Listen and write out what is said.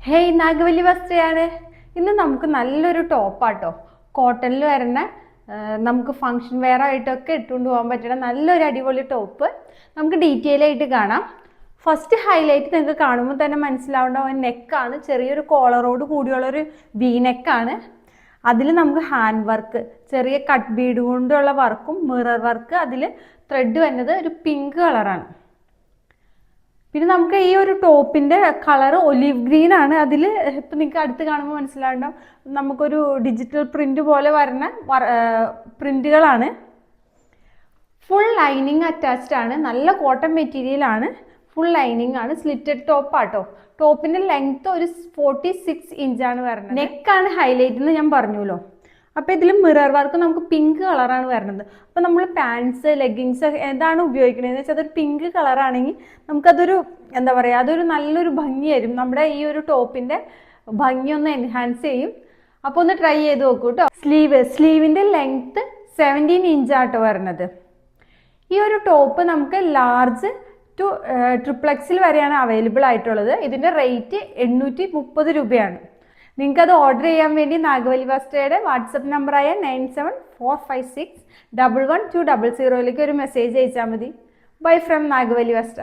Hey Nagavalli വസ്ത്രയാണ്. ഇന്ന് നമുക്ക് നല്ലൊരു ടോപ്പാട്ടോ, കോട്ടണിൽ വരുന്ന നമുക്ക് ഫങ്ഷൻ വെയർ ആയിട്ടൊക്കെ ഇട്ടുകൊണ്ട് പോകാൻ പറ്റുന്ന നല്ലൊരു അടിപൊളി ടോപ്പ് നമുക്ക് ഡീറ്റെയിൽ ആയിട്ട് കാണാം. ഫസ്റ്റ് ഹൈലൈറ്റ് നിങ്ങൾക്ക് കാണുമ്പോൾ തന്നെ മനസ്സിലാവേണ്ട നെക്കാണ്. ചെറിയൊരു കോളറോട് കൂടിയുള്ളൊരു വി നെക്കാണ്. അതിൽ നമുക്ക് ഹാൻഡ് വർക്ക്, ചെറിയ കട്ട് ബീഡ് കൊണ്ടുള്ള വർക്കും മിറർ വർക്ക്, അതിൽ ത്രെഡ് വരുന്നത് ഒരു പിങ്ക് കളറാണ്. പിന്നെ നമുക്ക് ഈ ഒരു ടോപ്പിന്റെ കളർ ഒലിവ് ഗ്രീൻ ആണ്. അതിൽ ഇപ്പം നിങ്ങൾക്ക് അടുത്ത് കാണുമ്പോൾ മനസ്സിലാവുണ്ടാവും നമുക്കൊരു ഡിജിറ്റൽ പ്രിന്റ് പോലെ വരുന്ന പ്രിന്റുകളാണ്. ഫുൾ ലൈനിങ് അറ്റാച്ച്ഡ് ആണ്. നല്ല കോട്ടൺ മെറ്റീരിയൽ ആണ്. ഫുൾ ലൈനിങ് ആണ്. സ്ലിറ്റഡ് ടോപ്പ് ആട്ടോ. ടോപ്പിന്റെ ലെങ്ത് ഒരു 46 ഇഞ്ചാണ് വരുന്നത്. നെക്കാണ് ഹൈലൈറ്റ് എന്ന് ഞാൻ പറഞ്ഞല്ലോ. അപ്പോൾ ഇതിൽ മിറർ വർക്ക് നമുക്ക് പിങ്ക് കളറാണ് വരുന്നത്. അപ്പോൾ നമ്മൾ പാൻസ്, ലെഗിങ്സ് ഏതാണ് ഉപയോഗിക്കണതെന്ന് വെച്ചാൽ അതൊരു പിങ്ക് കളറാണെങ്കിൽ നമുക്കതൊരു എന്താ പറയുക, അതൊരു നല്ലൊരു ഭംഗിയായിരിക്കും. നമ്മുടെ ഈ ഒരു ടോപ്പിന്റെ ഭംഗി ഒന്ന് എൻഹാൻസ് ചെയ്യും. അപ്പോൾ ഒന്ന് ട്രൈ ചെയ്ത് നോക്കൂ കേട്ടോ. സ്ലീവിന്റെ ലെങ്ത് 17 ഇഞ്ചാട്ടോ വരുന്നത്. ഈ ഒരു ടോപ്പ് നമുക്ക് ലാർജ് ടു ട്രിപ്ലക്സിൽ വരെയാണ് അവൈലബിൾ ആയിട്ടുള്ളത്. ഇതിന്റെ റേറ്റ് 830 രൂപയാണ്. നിങ്ങൾക്ക് അത് ഓർഡർ ചെയ്യാൻ വേണ്ടി നാഗവല്ലി വസ്ത്രയുടെ വാട്സപ്പ് നമ്പറായ 9745611200 ഒരു മെസ്സേജ് അയച്ചാൽ മതി. ബൈ ഫ്രം നാഗവല്ലി വസ്ത്ര.